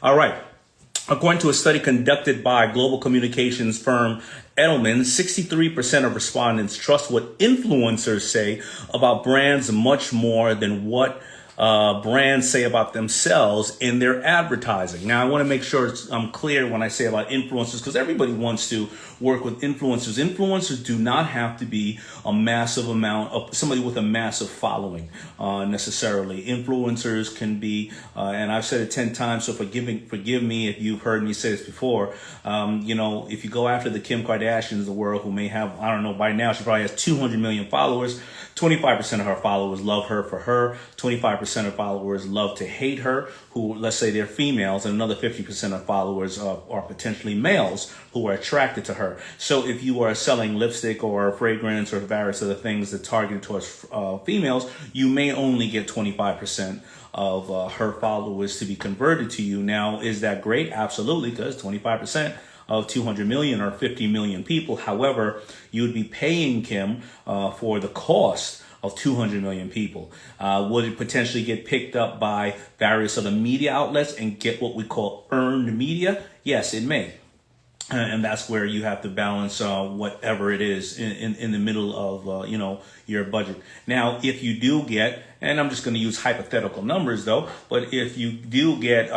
All right. According to a study conducted by global communications firm Edelman, 63% of respondents trust what influencers say about brands much more than what brands say about themselves in their advertising. Now, I want to make sure I'm clear when I say about influencers, because everybody wants to work with influencers. Influencers do not have to be a massive amount of somebody with a massive following necessarily. Influencers can be, and I've said it 10 times, so forgive me if you've heard me say this before. If you go after the Kim Kardashians of the world, who may have, I don't know, by now she probably has 200 million followers. 25% of her followers love her for her. 25% of followers love to hate her, who, let's say they're females, and another 50% of followers are potentially males who are attracted to her. So if you are selling lipstick or fragrance or various other things that target towards females, you may only get 25% of her followers to be converted to you. Now, is that great? Absolutely, because 25% of 200 million or 50 million people. However, you would be paying Kim for the cost of 200 million people. Would it potentially get picked up by various other media outlets and get what we call earned media? Yes, it may. And that's where you have to balance whatever it is in the middle of your budget. Now, if you do get, and I'm just going to use hypothetical numbers though, but if you do get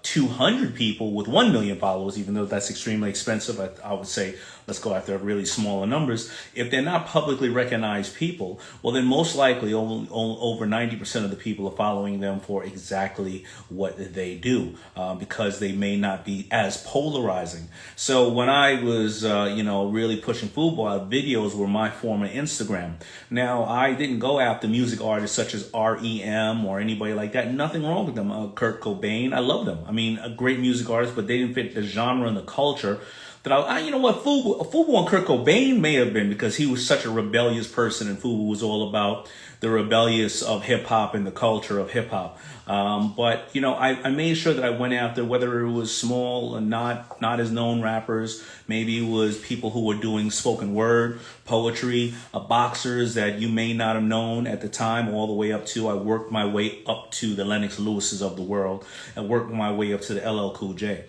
200 people with 1 million followers, even though that's extremely expensive, I would say let's go after really smaller numbers. If they're not publicly recognized people, well, then most likely over 90% of the people are following them for exactly what they do, because they may not be as polarizing. So when I was, really pushing football, videos were my form of Instagram. Now, I didn't go after music artists such as REM or anybody like that. Nothing wrong with them. Kurt Cobain, I love them. I mean, a great music artist, but they didn't fit the genre and the culture that Fubu and Kurt Cobain may have been, because he was such a rebellious person, and Fubu was all about the rebellious of hip hop and the culture of hip hop. But I made sure that I went after, whether it was small and not as known rappers, maybe it was people who were doing spoken word, poetry, boxers that you may not have known at the time, all the way up to, I worked my way up to the Lennox Lewises of the world and worked my way up to the LL Cool J.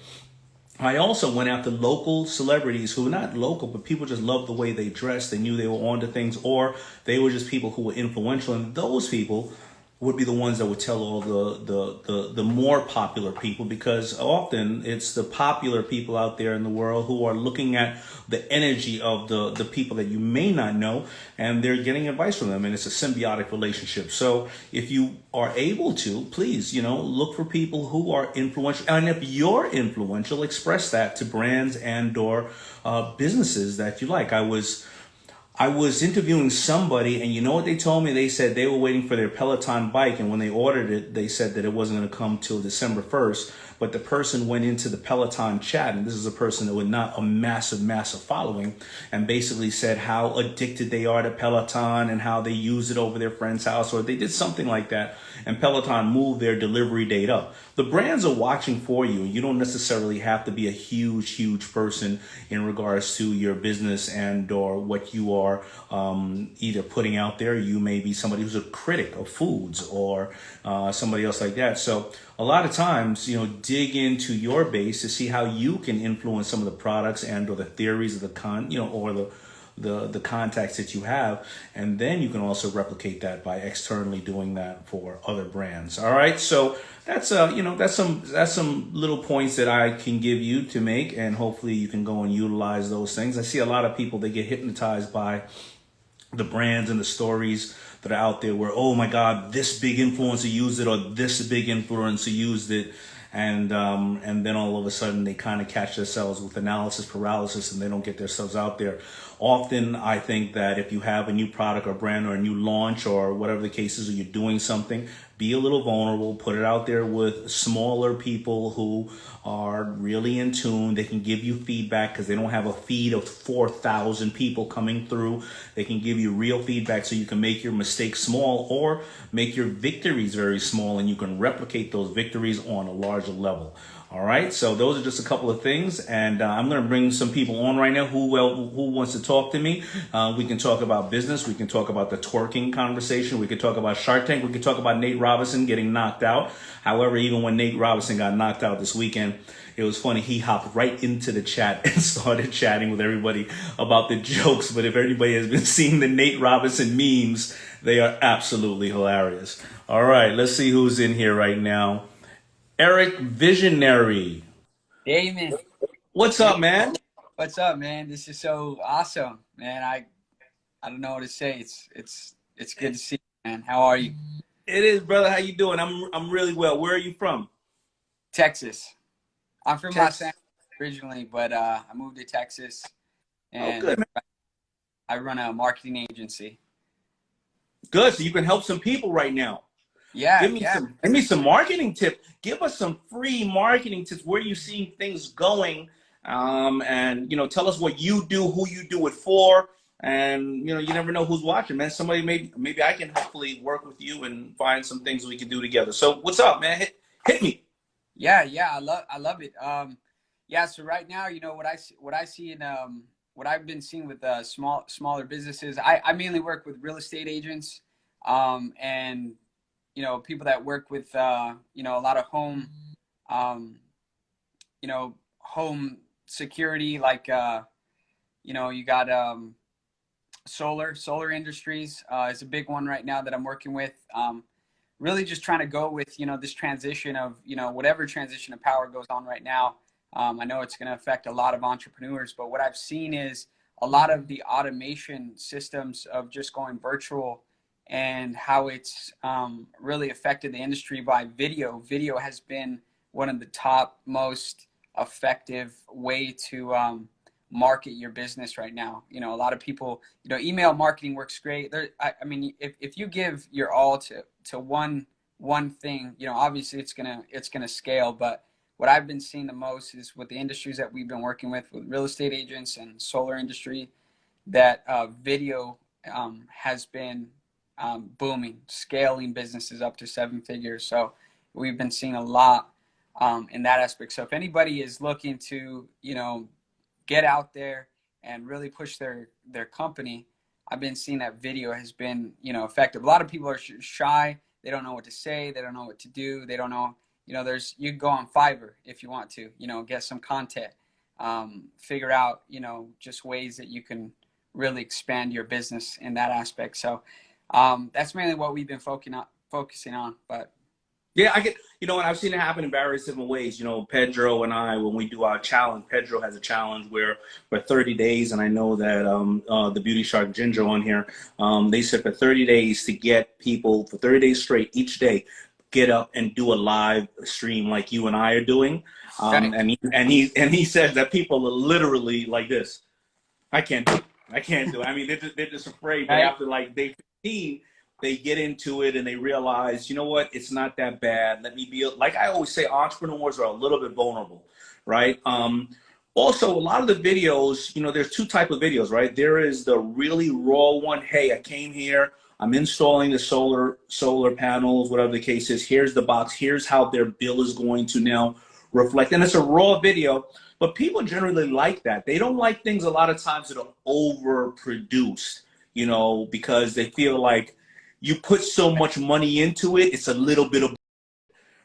I also went after local celebrities who were not local, but people just loved the way they dressed. They knew they were onto things, or they were just people who were influential. And those people would be the ones that would tell all the more popular people, because often it's the popular people out there in the world who are looking at the energy of the people that you may not know, and they're getting advice from them, and it's a symbiotic relationship. So if you are able to, please, look for people who are influential. And if you're influential, express that to brands and or businesses that you like. I was interviewing somebody, and you know what they told me? They said they were waiting for their Peloton bike, and when they ordered it, they said that it wasn't going to come till December 1st. But the person went into the Peloton chat, and this is a person that with not a massive following, and basically said how addicted they are to Peloton and how they use it over their friend's house, or they did something like that, and Peloton moved their delivery date up. The brands are watching for you. You don't necessarily have to be a huge person in regards to your business and or what you are either putting out there. You may be somebody who's a critic of foods or somebody else like that. So a lot of times, dig into your base to see how you can influence some of the products and or the theories of the contacts that you have, and then you can also replicate that by externally doing that for other brands. All right, so that's some little points that I can give you to make, and hopefully you can go and utilize those things. I see a lot of people, they get hypnotized by the brands and the stories that are out there where, oh my God, this big influencer used it, or this big influencer used it. And then all of a sudden they kind of catch themselves with analysis paralysis, and they don't get themselves out there. Often I think that if you have a new product or brand or a new launch or whatever the case is, or you're doing something, be a little vulnerable, put it out there with smaller people who are really in tune. They can give you feedback because they don't have a feed of 4,000 people coming through. They can give you real feedback so you can make your mistakes small or make your victories very small, and you can replicate those victories on a larger level. All right, so those are just a couple of things, and I'm going to bring some people on right now who wants to talk to me. We can talk about business, we can talk about the twerking conversation, we can talk about Shark Tank, we can talk about Nate Robinson getting knocked out. However, even when Nate Robinson got knocked out this weekend, it was funny. He hopped right into the chat and started chatting with everybody about the jokes. But if everybody has been seeing the Nate Robinson memes, they are absolutely hilarious. All right, let's see who's in here right now. Eric Visionary. Daymond. What's up, man? What's up, man? This is so awesome, man. I don't know what to say. It's good to see you, man. How are you? It is, brother. How you doing? I'm really well. Where are you from? Texas. I'm from Los Texas. Angeles originally, but I moved to Texas, Oh, and good, man. I run a marketing agency. Good. So you can help some people right now. Yeah, Give yeah. me some marketing tips. Give us some free marketing tips. Where you seeing things going? And tell us what you do, who you do it for, and you never know who's watching, man. Somebody maybe I can hopefully work with you and find some things we can do together. So what's up, man? Hit me. Yeah, yeah. I love it. Yeah. So right now, what I see in what I've been seeing with smaller businesses. I mainly work with real estate agents, and people that work with, a lot of home, home security, like, you got, solar industries, is a big one right now that I'm working with. Really just trying to go with, this transition of, whatever transition of power goes on right now. I know it's going to affect a lot of entrepreneurs, but what I've seen is a lot of the automation systems of just going virtual, and how it's really affected the industry by video. Video has been one of the top most effective way to market your business right now. A lot of people, email marketing works great. I mean, if you give your all to one thing, obviously it's gonna scale. But what I've been seeing the most is with the industries that we've been working with real estate agents and solar industry, that video has been booming, scaling businesses up to 7 figures. So we've been seeing a lot in that aspect. So if anybody is looking to, get out there and really push their company, I've been seeing that video has been, effective. A lot of people are shy. They don't know what to say. They don't know what to do. They don't know, you can go on Fiverr if you want to, get some content, figure out, just ways that you can really expand your business in that aspect. So that's mainly what we've been focusing on. But Yeah, I get, and I've seen it happen in various different ways. Pedro and I, when we do our challenge, Pedro has a challenge where for 30 days, and I know that the Beauty Shark Ginger on here, they said for 30 days to get people, for 30 days straight, each day, get up and do a live stream like you and I are doing. right. And he says that people are literally like this. I can't do it. I can't do it. I mean, they're just afraid. But Right. after like day 15, they get into it and they realize, you know what? It's not that bad. Let me be, like I always say, entrepreneurs are a little bit vulnerable, right? Also, a lot of the videos, there's two type of videos, right? There is the really raw one. Hey, I came here. I'm installing the solar panels, whatever the case is. Here's the box. Here's how their bill is going to now reflect. And it's a raw video. But people generally like that. They don't like things a lot of times that are overproduced, because they feel like you put so much money into it, it's a little bit of,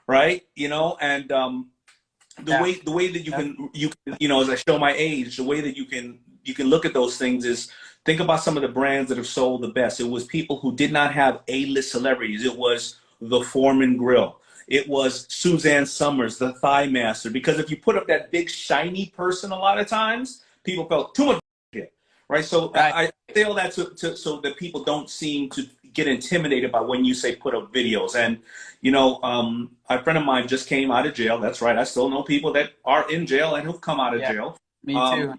right? And the way that you can, as I show my age, the way that you can look at those things is think about some of the brands that have sold the best. It was people who did not have A-list celebrities. It was the Foreman Grill. It was Suzanne Summers, the Thigh Master. Because if you put up that big shiny person, a lot of times people felt too much shit, right? So Right. I feel that so that people don't seem to get intimidated by when you say put up videos. And a friend of mine just came out of jail. That's right. I still know people that are in jail and who've come out of Yeah. jail. Me too.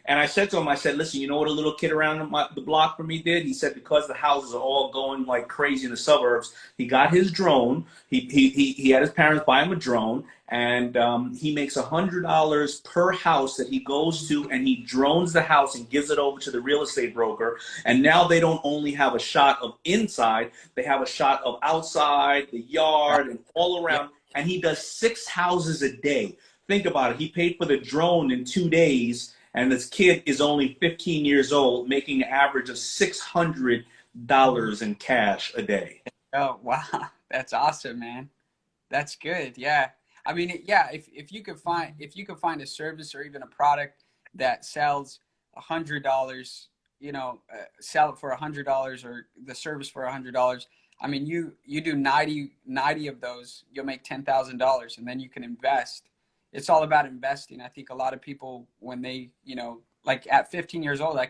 And I said to him, I said, listen, you know what a little kid around the block from me did? He said, because the houses are all going like crazy in the suburbs, he got his drone. He had his parents buy him a drone, and he makes $100 per house that he goes to, and he drones the house and gives it over to the real estate broker. And now they don't only have a shot of inside, they have a shot of outside, the yard, and all around. And he does 6 houses a day. Think about it. He paid for the drone in 2 days, and this kid is only 15 years old, making an average of $600 in cash a day. Oh, wow. That's awesome, man. That's good. Yeah. I mean, yeah, if you could find a service or even a product that sells $100, sell it for $100 or the service for $100. I mean, you do 90 of those, you'll make $10,000, and then you can invest. It's all about investing. I think a lot of people, when they, like at 15 years old, I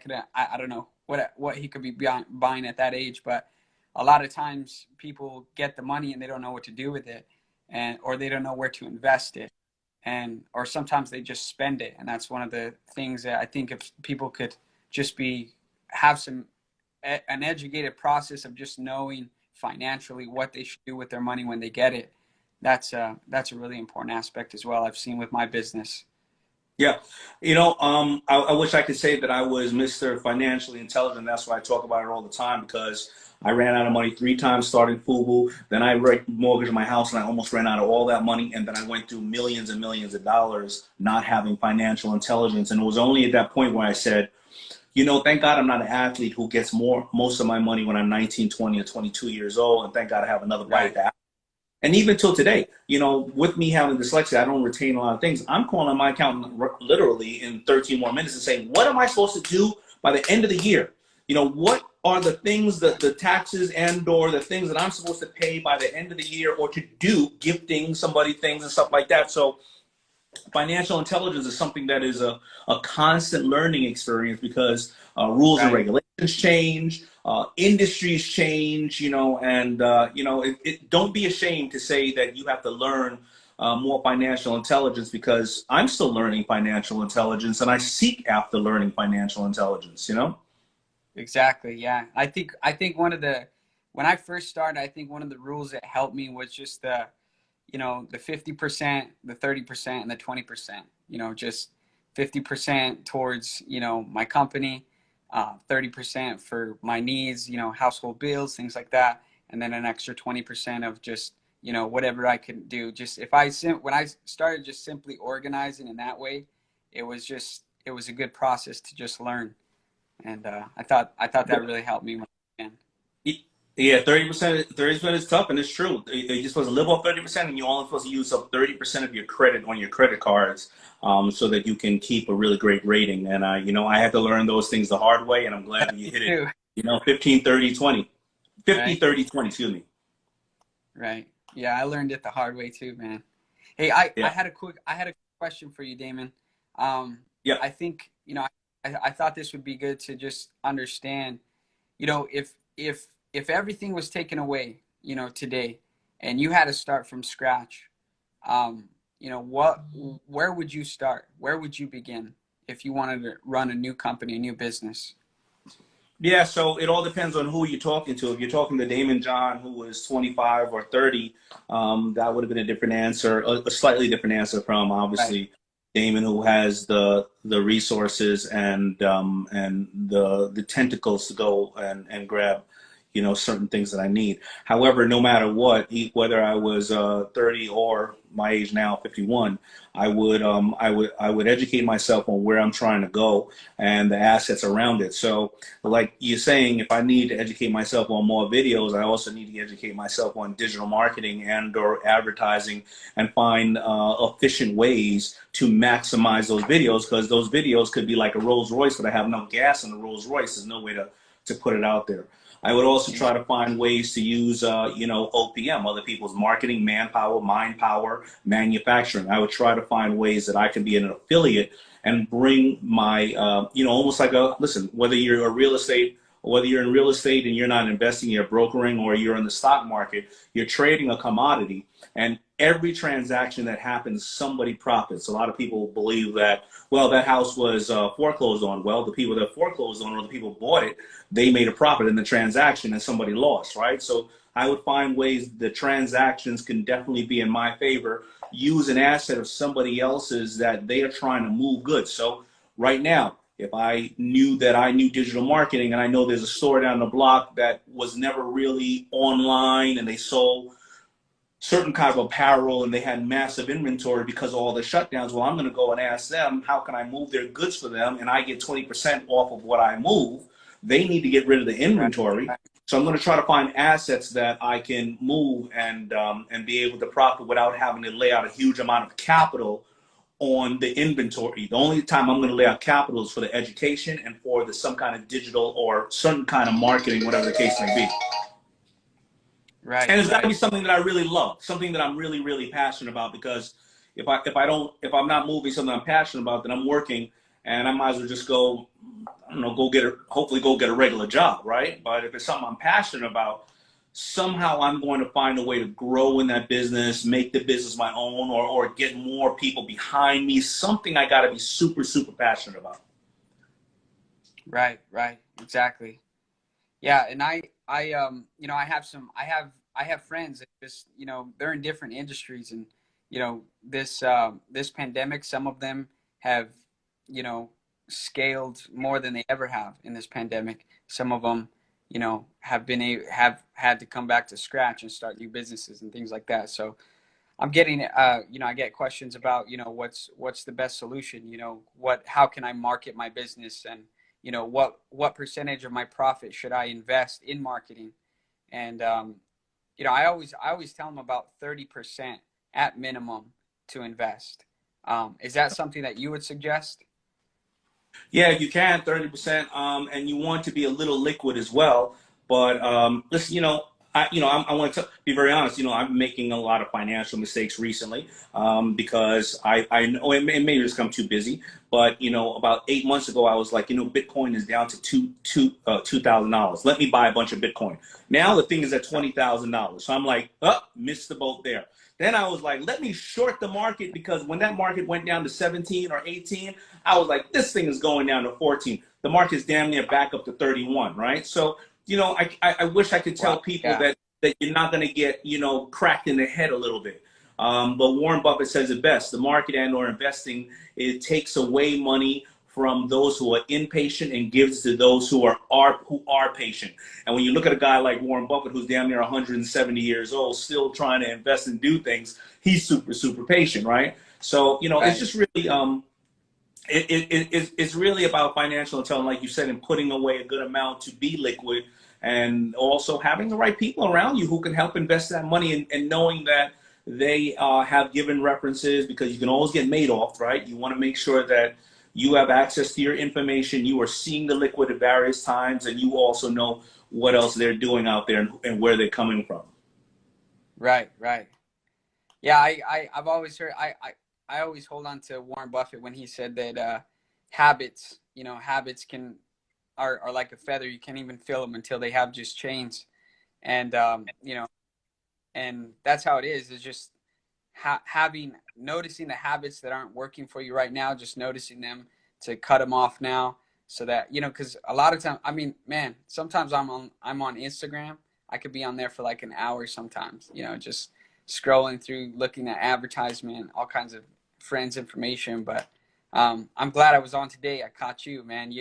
don't know what he could be buying at that age, but a lot of times people get the money and they don't know what to do with it, or they don't know where to invest it, or sometimes they just spend it. And that's one of the things that I think if people could just have an educated process of just knowing financially what they should do with their money when they get it. That's a really important aspect as well. I've seen with my business. Yeah. I wish I could say that I was Mr. Financially Intelligent. That's why I talk about it all the time, because I ran out of money 3 times starting FUBU. Then I mortgaged my house and I almost ran out of all that money. And then I went through millions and millions of dollars not having financial intelligence. And it was only at that point where I said, thank God I'm not an athlete who gets most of my money when I'm 19, 20, or 22 years old. And thank God I have another bite at that. And even till today, with me having dyslexia, I don't retain a lot of things. I'm calling my accountant literally in 13 more minutes and saying, what am I supposed to do by the end of the year? What are the things, the taxes or the things that I'm supposed to pay by the end of the year, or to do, gifting somebody things and stuff like that. So financial intelligence is something that is a constant learning experience, because rules and regulations change, industries change, and don't be ashamed to say that you have to learn more financial intelligence, because I'm still learning financial intelligence and I seek after learning financial intelligence, Exactly. Yeah. I think when I first started, I think one of the rules that helped me was just the 50%, the 30%, and the 20%, just 50% towards, my company, 30% for my needs, household bills, things like that. And then an extra 20% of just, whatever I could do. Just when I started just simply organizing in that way, it was a good process to just learn. And I thought that really helped me. Yeah, 30% is tough, and it's true. You're supposed to live off 30%, and you're only supposed to use up 30% of your credit on your credit cards, so that you can keep a really great rating. And I had to learn those things the hard way, and I'm glad that you hit it. 15, 30, 20. 50, right. 30, 20, excuse me. Right. Yeah, I learned it the hard way too, man. Hey, I had a quick question for you, Daymond. Yeah. I think, I thought this would be good to just understand, if everything was taken away, today, and you had to start from scratch, where would you start? Where would you begin if you wanted to run a new company, a new business? Yeah, so it all depends on who you're talking to. If you're talking to Daymond John, who was 25 or 30, that would have been a different answer, a slightly different answer from obviously Daymond, who has the resources and the tentacles to go and grab certain things that I need. However, no matter what, whether I was 30 or my age now, 51, I would educate myself on where I'm trying to go and the assets around it. So, like you're saying, if I need to educate myself on more videos, I also need to educate myself on digital marketing and/or advertising, and find efficient ways to maximize those videos, because those videos could be like a Rolls Royce, but I have no gas in the Rolls Royce. There's no way to put it out there. I would also try to find ways to use, OPM, other people's marketing, manpower, mind power, manufacturing. I would try to find ways that I can be an affiliate and bring my, almost like listen, whether you're a real estate whether you're in real estate and you're not investing, you're brokering, or you're in the stock market, you're trading a commodity. And every transaction that happens, somebody profits. A lot of people believe that, well, that house was foreclosed on. Well, the people that foreclosed on, or the people who bought it, they made a profit in the transaction and somebody lost, right? So I would find ways the transactions can definitely be in my favor. Use an asset of somebody else's that they are trying to move goods. So right now, if I knew that I knew digital marketing, and I know there's a store down the block that was never really online, and they sold certain kind of apparel and they had massive inventory because of all the shutdowns, well, I'm going to go and ask them, how can I move their goods for them? And I get 20% off of what I move. They need to get rid of the inventory. So I'm going to try to find assets that I can move and be able to profit without having to lay out a huge amount of capital on the inventory. The only time I'm going to lay out capital is for the education and for the some kind of digital or some kind of marketing, whatever the case may be. Right. And it's got to be something that I really love, something that I'm really, really passionate about. Because if I'm not moving something I'm passionate about, then I'm working, and I might as well just go, I don't know, hopefully go get a regular job, right? But if it's something I'm passionate about, somehow I'm going to find a way to grow in that business, make the business my own, or get more people behind me. Something I got to be super, super passionate about. Right. Exactly. Yeah. And I have friends that just, they're in different industries, and, this pandemic, some of them have, scaled more than they ever have in this pandemic. Some of them, have had to come back to scratch and start new businesses and things like that. So I'm getting, I get questions about, what's the best solution? How can I market my business? And, what percentage of my profit should I invest in marketing? And, I always tell them about 30% at minimum to invest. Is that something that you would suggest? Yeah, you can 30%, and you want to be a little liquid as well. But listen, I want to be very honest. I'm making a lot of financial mistakes recently because I know it may just come too busy. But about 8 months ago, I was like, Bitcoin is down to $2,000. Let me buy a bunch of Bitcoin. Now the thing is at $20,000. So I'm like, missed the boat there. Then I was like, let me short the market, because when that market went down to 17 or 18, I was like, this thing is going down to 14. The market's damn near back up to 31, right? So, I wish I could tell people that you're not going to get, cracked in the head a little bit. But Warren Buffett says it best: the market and or investing, it takes away money from those who are impatient and gives to those who are patient. And when you look at a guy like Warren Buffett, who's damn near 170 years old, still trying to invest and do things, he's super, super patient, right? So, right. It's just really, it's really about financial intelligence, like you said, and putting away a good amount to be liquid, and also having the right people around you who can help invest that money, and knowing that they have given references, because you can always get made off, right? You want to make sure that you have access to your information, you are seeing the liquid at various times, and you also know what else they're doing out there and where they're coming from. Right. Yeah, I've always heard, I always hold on to Warren Buffett when he said that habits are like a feather. You can't even feel them until they have just chains. And, and that's how it is. It's just noticing the habits that aren't working for you right now, just noticing them, to cut them off now, so that, because a lot of times, man, sometimes I'm on Instagram. I could be on there for like an hour sometimes, just scrolling through, looking at advertisement, all kinds of friends' information. But I'm glad I was on today. I caught you, man.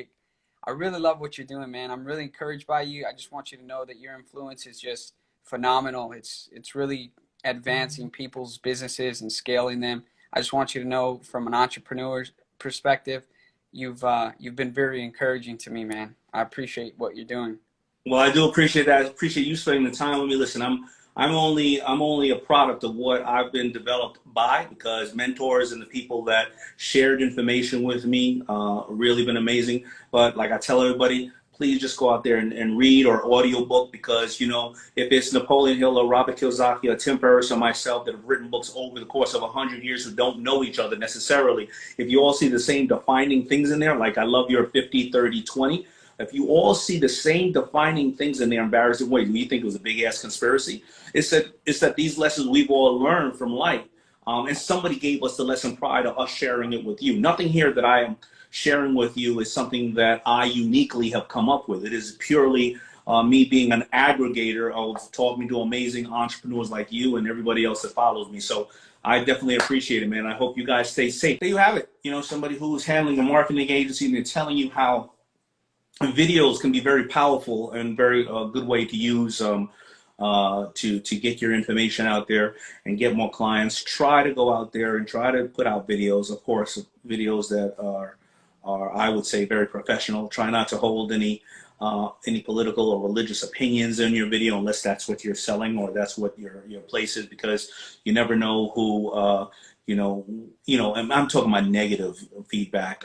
I really love what you're doing, man. I'm really encouraged by you. I just want you to know that your influence is just phenomenal. It's really advancing people's businesses and scaling them. I just want you to know, from an entrepreneur's perspective, you've been very encouraging to me, man. I appreciate what you're doing. Well, I do appreciate that. I appreciate you spending the time with me. Listen, I'm only a product of what I've been developed by, because mentors and the people that shared information with me really been amazing. But like I tell everybody, please just go out there and read, or audiobook, because, if it's Napoleon Hill or Robert Kiyosaki or Tim Ferriss or myself that have written books over the course of 100 years who don't know each other necessarily, if you all see the same defining things in there, like I love your 50, 30, 20, if you all see the same defining things in their embarrassing ways, and you think it was a big ass conspiracy, it's that these lessons we've all learned from life. And somebody gave us the lesson prior to us sharing it with you. Nothing here that I am sharing with you is something that I uniquely have come up with. It is purely me being an aggregator of talking to amazing entrepreneurs like you and everybody else that follows me. So I definitely appreciate it, man. I hope you guys stay safe. There you have it. You know, somebody who's handling a marketing agency and they're telling you how videos can be very powerful and very good way to use to get your information out there and get more clients. Try to go out there and try to put out videos, of course, videos that are I would say very professional. Try not to hold any political or religious opinions in your video unless that's what you're selling or that's what your place is, because you never know who and I'm talking about negative feedback,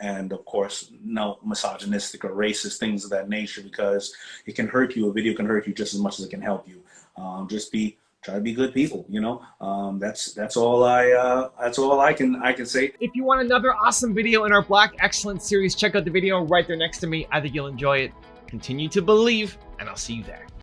and of course, no misogynistic or racist things of that nature, because it can hurt you. A video can hurt you just as much as it can help you. Try to be good people. That's all I can say. If you want another awesome video in our Black Excellence series, check out the video right there next to me. I think you'll enjoy it. Continue to believe, and I'll see you there.